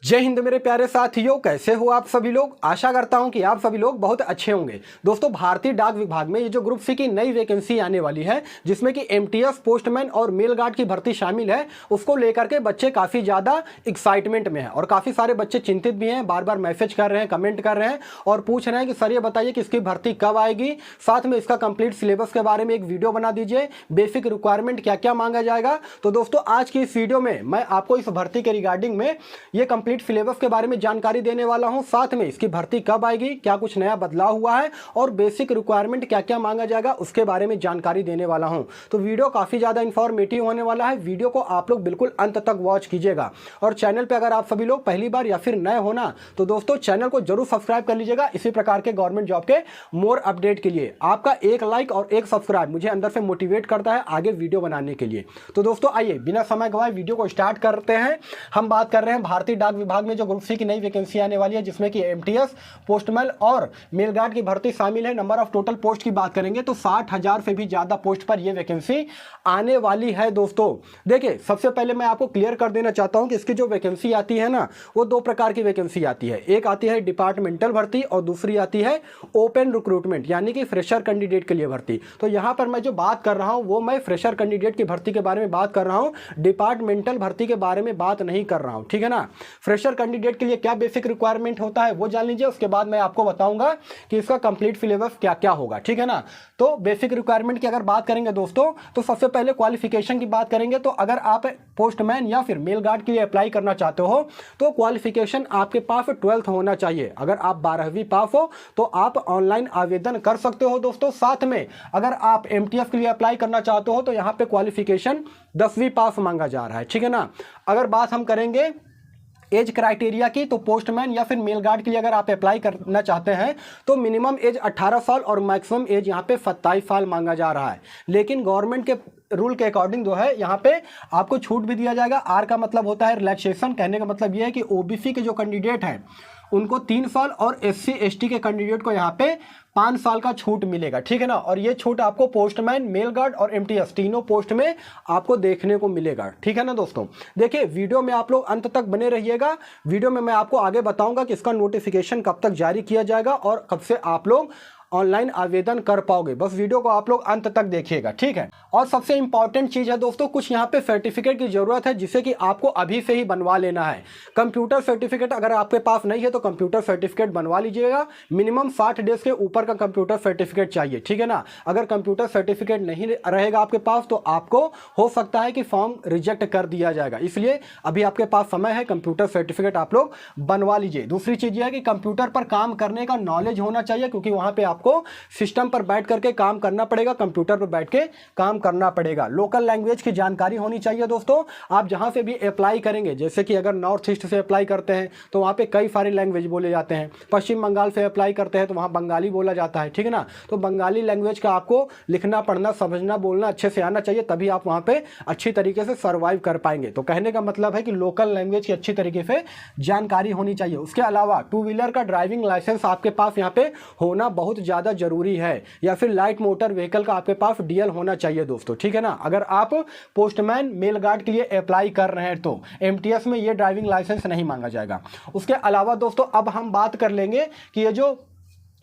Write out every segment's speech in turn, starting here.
जय हिंद मेरे प्यारे साथियों, कैसे हो आप सभी लोग। आशा करता हूं कि आप सभी लोग बहुत अच्छे होंगे। दोस्तों, भारतीय डाक विभाग में ये जो ग्रुप सी की नई वैकेंसी आने वाली है, जिसमें कि एमटीएस, पोस्टमैन और मेल गार्ड की भर्ती शामिल है, उसको लेकर के बच्चे काफ़ी ज़्यादा एक्साइटमेंट में हैं और काफ़ी सारे बच्चे चिंतित भी हैं। बार बार मैसेज कर रहे हैं, कमेंट कर रहे हैं और पूछ रहे हैं कि सर ये बताइए कि इसकी भर्ती कब आएगी, साथ में इसका कंप्लीट सिलेबस के बारे में एक वीडियो बना दीजिए, बेसिक रिक्वायरमेंट क्या क्या मांगा जाएगा। तो दोस्तों, आज की इस वीडियो में मैं आपको इस भर्ती के रिगार्डिंग में ये कंप्लीट सिलेबस के बारे में जानकारी देने वाला हूं, साथ में इसकी भर्ती कब आएगी, क्या कुछ नया बदलाव हुआ है और बेसिक रिक्वायरमेंट क्या क्या मांगा जाएगा उसके बारे में जानकारी देने वाला हूं। तो वीडियो काफी ज्यादा इंफॉर्मेटिव होने वाला है। वीडियो को आप लोग बिल्कुल अंत तक वॉच कीजिएगा और चैनल पे अगर आप सभी लोग पहली बार या फिर नए होना तो दोस्तों चैनल को जरूर सब्सक्राइब कर लीजिएगा। इसी प्रकार के गवर्नमेंट जॉब के मोर अपडेट के लिए आपका एक लाइक और एक सब्सक्राइब मुझे अंदर से मोटिवेट करता है आगे वीडियो बनाने के लिए। तो दोस्तों आइए बिना समय गवाए वीडियो को स्टार्ट करते हैं। हम बात कर रहे हैं भारतीय डाक विभाग में जो ग्रुप सी की नई वैकेंसी आने वाली है, जिसमें कि एमटीएस, पोस्टमैन और मेल गार्ड की भर्ती शामिल है। नंबर ऑफ टोटल पोस्ट की बात करेंगे तो 60,000 से भी ज्यादा पोस्ट पर यह वैकेंसी आने वाली है। दोस्तों देखिए, सबसे पहले मैं आपको क्लियर कर देना चाहता हूं कि इसकी जो वैकेंसी आती है ना, वो दो प्रकार की वैकेंसी आती है। एक आती है डिपार्टमेंटल भर्ती और दूसरी आती है ओपन रिक्रूटमेंट, यानी कि फ्रेशर कैंडिडेट के लिए भर्ती। तो यहां पर मैं जो बात कर रहा हूं वो मैं फ्रेशर कैंडिडेट की भर्ती के बारे में बात कर रहा हूं, डिपार्टमेंटल भर्ती के बारे में बात नहीं कर रहा हूं, ठीक है ना। फ्रेशर कैंडिडेट के लिए क्या बेसिक रिक्वायरमेंट होता है वो जान लीजिए, उसके बाद मैं आपको बताऊंगा कि इसका कंप्लीट सिलेबस क्या क्या होगा, ठीक है ना। तो बेसिक रिक्वायरमेंट की अगर बात करेंगे दोस्तों, तो सबसे पहले क्वालिफिकेशन की बात करेंगे। तो अगर आप पोस्टमैन या फिर मेल गार्ड के लिए अप्लाई करना चाहते हो तो क्वालिफिकेशन आपके पास 12th होना चाहिए। अगर आप 12वीं पास हो तो आप ऑनलाइन आवेदन कर सकते हो दोस्तों। साथ में अगर आप एमटीएस के लिए अप्लाई करना चाहते हो तो यहां पे क्वालिफिकेशन 10वीं पास मांगा जा रहा है, ठीक है ना। अगर बात हम करेंगे एज क्राइटेरिया की, तो पोस्टमैन या फिर मेल गार्ड के लिए अगर आप अप्लाई करना चाहते हैं तो मिनिमम एज 18 साल और मैक्सिमम एज यहाँ पे 27 साल मांगा जा रहा है। लेकिन गवर्नमेंट के रूल के अकॉर्डिंग जो है यहाँ पे आपको छूट भी दिया जाएगा। आर का मतलब होता है रिलैक्सेशन, कहने का मतलब यह है कि ओबीसी के जो कैंडिडेट हैं उनको 3 साल और एससी एसटी के कैंडिडेट को यहाँ पे 5 साल का छूट मिलेगा, ठीक है ना। और ये छूट आपको पोस्टमैन, मेल गार्ड और एमटीएस तीनों पोस्ट में आपको देखने को मिलेगा, ठीक है ना। दोस्तों देखिए, वीडियो में आप लोग अंत तक बने रहिएगा। वीडियो में मैं आपको आगे बताऊंगा कि इसका नोटिफिकेशन कब तक जारी किया जाएगा और कब से आप लोग ऑनलाइन आवेदन कर पाओगे। बस वीडियो को आप लोग अंत तक देखिएगा, ठीक है। और सबसे इंपॉर्टेंट चीज है दोस्तों, कुछ यहाँ पे सर्टिफिकेट की जरूरत है जिसे कि आपको अभी से ही बनवा लेना है। कंप्यूटर सर्टिफिकेट अगर आपके पास नहीं है तो कंप्यूटर सर्टिफिकेट बनवा लीजिएगा। मिनिमम 60 डेज के ऊपर का कंप्यूटर सर्टिफिकेट चाहिए, ठीक है ना। अगर कंप्यूटर सर्टिफिकेट नहीं रहेगा आपके पास तो आपको हो सकता है कि फॉर्म रिजेक्ट कर दिया जाएगा, इसलिए अभी आपके पास समय है, कंप्यूटर सर्टिफिकेट आप लोग बनवा लीजिए। दूसरी चीज यह है कि कंप्यूटर पर काम करने का नॉलेज होना चाहिए, क्योंकि वहां पे आपको सिस्टम पर बैठ करके काम करना पड़ेगा, कंप्यूटर पर बैठ के काम करना पड़ेगा। लोकल लैंग्वेज की जानकारी होनी चाहिए दोस्तों। आप जहां से भी अप्लाई करेंगे, जैसे कि अगर नॉर्थ ईस्ट से अप्लाई करते हैं तो वहां पे कई सारे लैंग्वेज बोले जाते हैं। पश्चिम बंगाल से अप्लाई करते हैं तो वहां बंगाली बोला जाता है, ठीक है ना। तो बंगाली लैंग्वेज का आपको लिखना, पढ़ना, समझना, बोलना अच्छे से आना चाहिए, तभी आप वहां पे अच्छी तरीके से सर्वाइव कर पाएंगे। तो कहने का मतलब है कि लोकल लैंग्वेज की अच्छी तरीके से जानकारी होनी चाहिए। उसके अलावा 2 व्हीलर का ड्राइविंग लाइसेंस आपके पास यहाँ पे होना बहुत ज्यादा जरूरी है, या फिर लाइट मोटर व्हीकल का आपके पास डीएल होना चाहिए दोस्तों, ठीक है ना। अगर आप पोस्टमैन, मेल गार्ड के लिए अप्लाई कर रहे हैं तो एमटीएस में ये ड्राइविंग लाइसेंस नहीं मांगा जाएगा। उसके अलावा दोस्तों अब हम बात कर लेंगे कि ये जो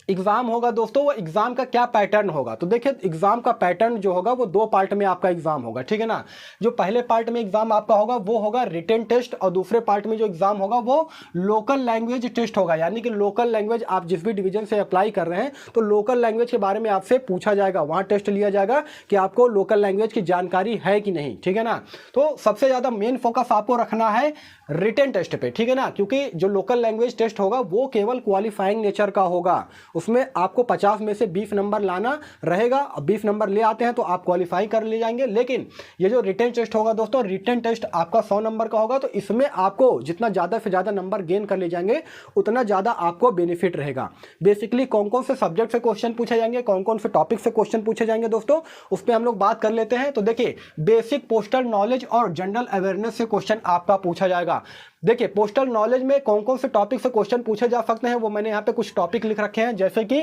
एग्जाम होगा दोस्तों, वो एग्जाम का क्या पैटर्न होगा। तो देखिए, एग्जाम का पैटर्न जो होगा वो 2 पार्ट में आपका एग्जाम होगा, ठीक है ना। जो पहले पार्ट में एग्जाम आपका होगा वो होगा रिटन टेस्ट, और दूसरे पार्ट में जो एग्जाम होगा वो लोकल लैंग्वेज टेस्ट होगा। यानी कि लोकल लैंग्वेज, आप जिस भी डिवीजन से अप्लाई कर रहे हैं तो लोकल लैंग्वेज के बारे में आपसे पूछा जाएगा, वहां टेस्ट लिया जाएगा कि आपको लोकल लैंग्वेज की जानकारी है कि नहीं, ठीक है ना। तो सबसे ज्यादा मेन फोकस आपको रखना है रिटन टेस्ट पे, ठीक है ना, क्योंकि जो लोकल लैंग्वेज टेस्ट होगा वो केवल क्वालिफाइंग नेचर का होगा। उसमें आपको 50 में से 20 नंबर लाना रहेगा। 20 नंबर ले आते हैं तो आप क्वालिफाई कर ले जाएंगे। लेकिन ये जो रिटन टेस्ट होगा दोस्तों, रिटन टेस्ट आपका 100 नंबर का होगा, तो इसमें आपको जितना ज़्यादा से ज़्यादा नंबर गेन कर ले जाएंगे उतना ज़्यादा आपको बेनिफिट रहेगा। बेसिकली कौन कौन से सब्जेक्ट से क्वेश्चन पूछे जाएंगे, कौन कौन से टॉपिक से क्वेश्चन पूछे जाएंगे दोस्तों, उस पर हम लोग बात कर लेते हैं। तो देखिए, बेसिक पोस्टल नॉलेज और जनरल अवेयरनेस से क्वेश्चन आपका पूछा जाएगा। देखिए, पोस्टल नॉलेज में कौन कौन से टॉपिक से क्वेश्चन पूछे जा सकते हैं वो मैंने यहाँ पे कुछ टॉपिक लिख रखे हैं, जैसे कि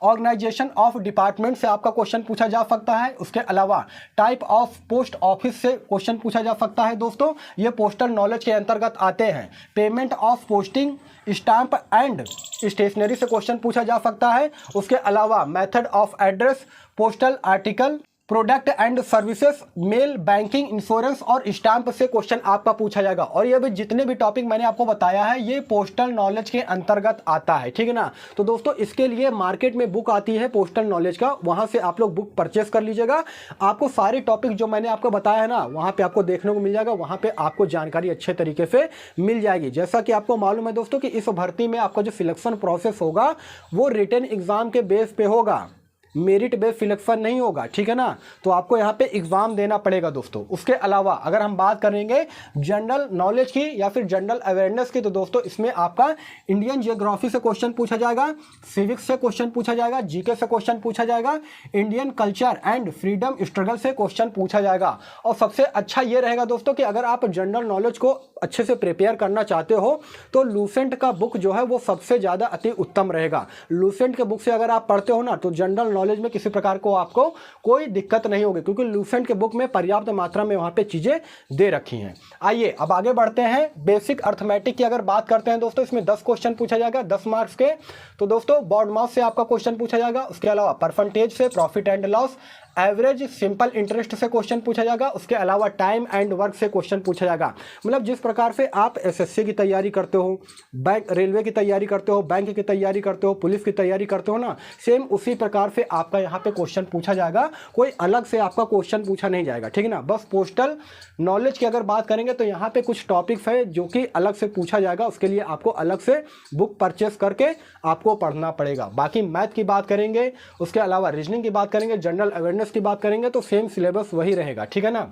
ऑर्गेनाइजेशन ऑफ डिपार्टमेंट से आपका क्वेश्चन पूछा जा सकता है। उसके अलावा टाइप ऑफ पोस्ट ऑफिस से क्वेश्चन पूछा जा सकता है दोस्तों, ये पोस्टल नॉलेज के अंतर्गत आते हैं। Payment of posting, stamp and stationery से क्वेश्चन पूछा जा सकता है। उसके अलावा method of address, postal article, product and services, mail, banking, insurance और स्टाम्प से क्वेश्चन आपका पूछा जाएगा। और ये भी जितने भी टॉपिक मैंने आपको बताया है ये पोस्टल नॉलेज के अंतर्गत आता है, ठीक है ना। तो दोस्तों इसके लिए मार्केट में बुक आती है पोस्टल नॉलेज का, वहां से आप लोग बुक परचेस कर लीजिएगा। आपको सारे टॉपिक जो मैंने आपको बताया है ना वहां पे आपको देखने को मिल जाएगा, वहां पे आपको जानकारी अच्छे तरीके से मिल जाएगी। जैसा कि आपको मालूम है दोस्तों कि इस भर्ती में आपका जो सिलेक्शन प्रोसेस होगा वो रिटन एग्जाम के बेस पे होगा, मेरिट बेस्ड सिलेक्शन नहीं होगा, ठीक है ना। तो आपको यहाँ पे एग्जाम देना पड़ेगा दोस्तों। उसके अलावा अगर हम बात करेंगे जनरल नॉलेज की या फिर जनरल अवेयरनेस की, तो दोस्तों इसमें आपका इंडियन जियोग्राफी से क्वेश्चन पूछा जाएगा, सिविक्स से क्वेश्चन पूछा जाएगा, जीके से क्वेश्चन पूछा जाएगा, Indian culture and freedom struggle से क्वेश्चन पूछा जाएगा। और सबसे अच्छा ये रहेगा दोस्तों कि अगर आप जनरल नॉलेज को अच्छे से प्रिपेयर करना चाहते हो तो लूसेंट का बुक जो है वो सबसे ज़्यादा अति उत्तम रहेगा। लूसेंट के बुक से अगर आप पढ़ते हो ना तो जनरल नॉलेज में किसी प्रकार को आपको कोई दिक्कत नहीं होगी, क्योंकि लूसेंट के बुक में पर्याप्त मात्रा में वहां पे चीजें दे रखी हैं। आइए अब आगे बढ़ते हैं। बेसिक अर्थमेटिक की अगर बात करते हैं दोस्तों, इसमें 10 क्वेश्चन पूछा जाएगा 10 मार्क्स के। तो दोस्तों बॉर्ड मास से आपका क्वेश्चन पूछा जाएगा। उसके अलावा परसेंटेज से, profit and loss, average, simple interest से क्वेश्चन पूछा जाएगा। उसके अलावा टाइम एंड वर्क से क्वेश्चन पूछा जाएगा। मतलब जिस प्रकार से आप एसएससी की तैयारी करते हो, बैंक रेलवे की तैयारी करते हो, बैंक की तैयारी करते हो, पुलिस की तैयारी करते हो ना, सेम उसी प्रकार से आपका यहाँ पे क्वेश्चन पूछा जाएगा। कोई अलग से आपका क्वेश्चन पूछा नहीं जाएगा, ठीक है ना। बस पोस्टल नॉलेज की अगर बात करेंगे तो यहाँ पे कुछ टॉपिक्स है जो कि अलग से पूछा जाएगा, उसके लिए आपको अलग से बुक परचेस करके आपको पढ़ना पड़ेगा। बाकी मैथ की बात करेंगे, उसके अलावा रीजनिंग की बात करेंगे, जनरल अवेयरनेस की बात करेंगे तो सेम सिलेबस वही रहेगा, ठीक है ना।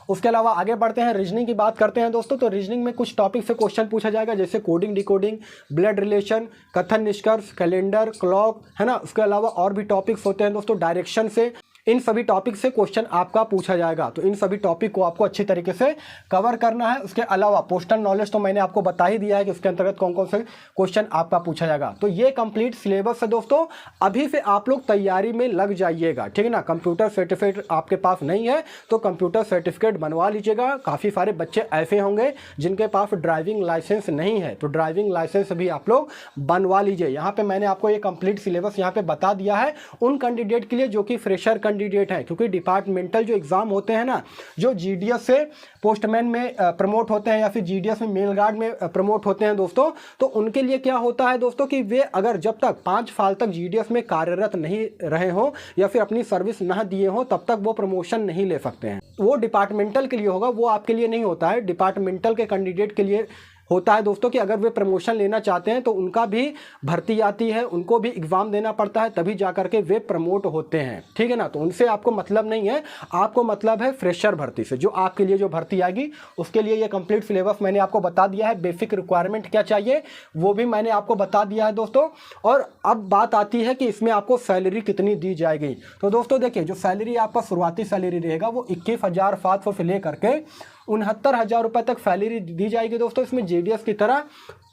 उसके अलावा आगे बढ़ते हैं, रीजनिंग की बात करते हैं दोस्तों। तो रीजनिंग में कुछ टॉपिक से क्वेश्चन पूछा जाएगा, जैसे कोडिंग, डिकोडिंग, ब्लड रिलेशन, कथन निष्कर्ष, कैलेंडर, क्लॉक, है ना। उसके अलावा और भी टॉपिक्स होते हैं दोस्तों डायरेक्शन से। इन सभी टॉपिक से क्वेश्चन आपका पूछा जाएगा, तो इन सभी टॉपिक को आपको अच्छी तरीके से कवर करना है। उसके अलावा पोस्टल नॉलेज तो मैंने आपको बता ही दिया है कि उसके अंतर्गत कौन कौन से क्वेश्चन आपका पूछा जाएगा। तो ये कंप्लीट सिलेबस है दोस्तों, अभी से आप लोग तैयारी में लग जाइएगा, ठीक है ना। कंप्यूटर सर्टिफिकेट आपके पास नहीं है तो कंप्यूटर सर्टिफिकेट बनवा लीजिएगा। काफ़ी सारे बच्चे ऐसे होंगे जिनके पास ड्राइविंग लाइसेंस नहीं है, तो ड्राइविंग लाइसेंस भी आप लोग बनवा लीजिए। यहाँ पे मैंने आपको ये कंप्लीट सिलेबस यहाँ पे बता दिया है उन कैंडिडेट के लिए जो कि फ्रेशर कैंडिडेट है, क्योंकि डिपार्टमेंटल जो एग्जाम होते हैं ना, जो जीडीएस से पोस्टमैन में प्रमोट होते हैं या फिर जीडीएस में मेल गार्ड में प्रमोट होते हैं दोस्तों, तो उनके लिए क्या होता है दोस्तों कि वे अगर जब तक 5 साल तक जीडीएस में कार्यरत नहीं रहे हो या फिर अपनी सर्विस ना दिए हो तब तक वो प्रमोशन नहीं ले सकते हैं। वो डिपार्टमेंटल के लिए होगा, वो आपके लिए नहीं होता है। डिपार्टमेंटल के कैंडिडेट के लिए होता है दोस्तों कि अगर वे प्रमोशन लेना चाहते हैं तो उनका भी भर्ती आती है, उनको भी एग्जाम देना पड़ता है, तभी जाकर के वे प्रमोट होते हैं, ठीक है ना। तो उनसे आपको मतलब नहीं है, आपको मतलब है फ्रेशर भर्ती से, जो आपके लिए जो भर्ती आएगी उसके लिए ये कंप्लीट सिलेबस मैंने आपको बता दिया है। बेसिक रिक्वायरमेंट क्या चाहिए वो भी मैंने आपको बता दिया है दोस्तों। और अब बात आती है कि इसमें आपको सैलरी कितनी दी जाएगी। तो दोस्तों देखिए, जो सैलरी आपका शुरुआती सैलरी रहेगा वो 21,700 से लेकर के 69,000 रुपये तक सैलरी दी जाएगी दोस्तों। इसमें जेडीएस की तरह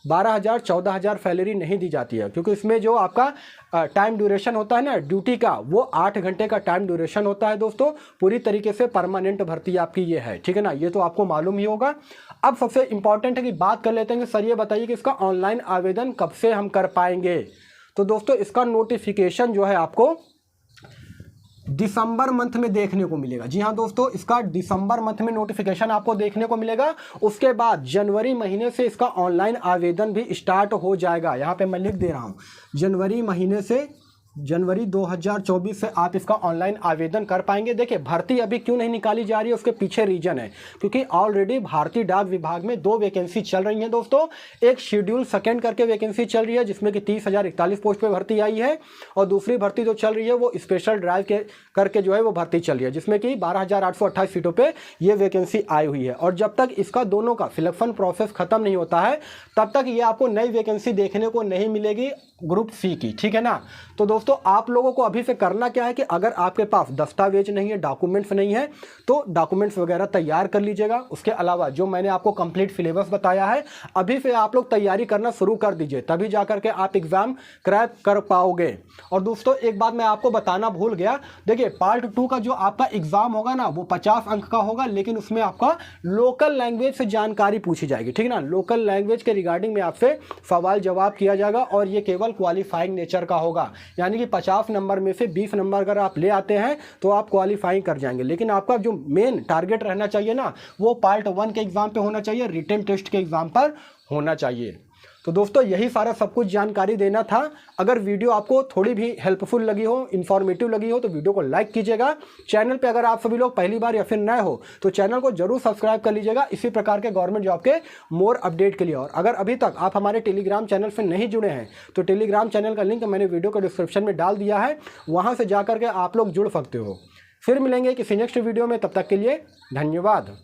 12,000 14,000 सैलरी नहीं दी जाती है, क्योंकि इसमें जो आपका टाइम ड्यूरेशन होता है ना ड्यूटी का, वो 8 घंटे का टाइम ड्यूरेशन होता है दोस्तों। पूरी तरीके से परमानेंट भर्ती आपकी ये है, ठीक है ना। ये तो आपको मालूम ही होगा। अब सबसे इंपॉर्टेंट है कि बात कर लेते हैं कि सर ये बताइए कि इसका ऑनलाइन आवेदन कब से हम कर पाएंगे। तो दोस्तों इसका नोटिफिकेशन जो है आपको दिसंबर मंथ में देखने को मिलेगा। जी हाँ दोस्तों, इसका दिसंबर मंथ में नोटिफिकेशन आपको देखने को मिलेगा। उसके बाद जनवरी महीने से इसका ऑनलाइन आवेदन भी स्टार्ट हो जाएगा। यहाँ पे मैं लिख दे रहा हूँ, जनवरी महीने से, जनवरी 2024 से आप इसका ऑनलाइन आवेदन कर पाएंगे। देखिए भर्ती अभी क्यों नहीं निकाली जा रही है, उसके पीछे रीजन है, क्योंकि ऑलरेडी भारतीय डाक विभाग में 2 वैकेंसी चल रही हैं दोस्तों। एक शेड्यूल सेकंड करके वैकेंसी चल रही है जिसमें कि 30,041 पोस्ट पे भर्ती आई है, और दूसरी भर्ती जो चल रही है वो स्पेशल ड्राइव के करके जो है वो भर्ती चल रही है, जिसमें कि 12,828 सीटों पर ये वैकेंसी आई हुई है। और जब तक इसका दोनों का सिलेक्शन प्रोसेस खत्म नहीं होता है तब तक ये आपको नई वैकेंसी देखने को नहीं मिलेगी ग्रुप सी की, ठीक है ना। तो दोस्तों दोस्तों आप लोगों को अभी से करना क्या है कि अगर आपके पास दस्तावेज नहीं है, डॉक्यूमेंट्स नहीं है, तो डॉक्यूमेंट्स वगैरह तैयार कर लीजिएगा। उसके अलावा जो मैंने आपको कंप्लीट सिलेबस बताया है अभी से आप लोग तैयारी करना शुरू कर दीजिए, तभी जाकर के आप एग्जाम क्रैक कर पाओगे। और दोस्तों एक बात मैं आपको बताना भूल गया, देखिए पार्ट 2 का जो आपका एग्जाम होगा ना वो 50 अंक का होगा, लेकिन उसमें आपका लोकल लैंग्वेज से जानकारी पूछी जाएगी, ठीक ना। लोकल लैंग्वेज के रिगार्डिंग में आपसे सवाल जवाब किया जाएगा और ये केवल क्वालिफाइंग नेचर का होगा, यानी कि 50 नंबर में से 20 नंबर अगर आप ले आते हैं तो आप क्वालिफाइंग कर जाएंगे। लेकिन आपका जो मेन टारगेट रहना चाहिए ना वो पार्ट 1 के एग्जाम पे होना चाहिए, रिटन टेस्ट के एग्जाम पर होना चाहिए। तो दोस्तों यही सारा सब कुछ जानकारी देना था। अगर वीडियो आपको थोड़ी भी हेल्पफुल लगी हो, इन्फॉर्मेटिव लगी हो, तो वीडियो को लाइक कीजिएगा। चैनल पे अगर आप सभी लोग पहली बार या फिर नए हो तो चैनल को जरूर सब्सक्राइब कर लीजिएगा इसी प्रकार के गवर्नमेंट जॉब के मोर अपडेट के लिए। और अगर अभी तक आप हमारे टेलीग्राम चैनल से नहीं जुड़े हैं तो टेलीग्राम चैनल का लिंक मैंने वीडियो के डिस्क्रिप्शन में डाल दिया है, वहाँ से जाकर के आप लोग जुड़ सकते हो। फिर मिलेंगे किसी नेक्स्ट वीडियो में, तब तक के लिए धन्यवाद।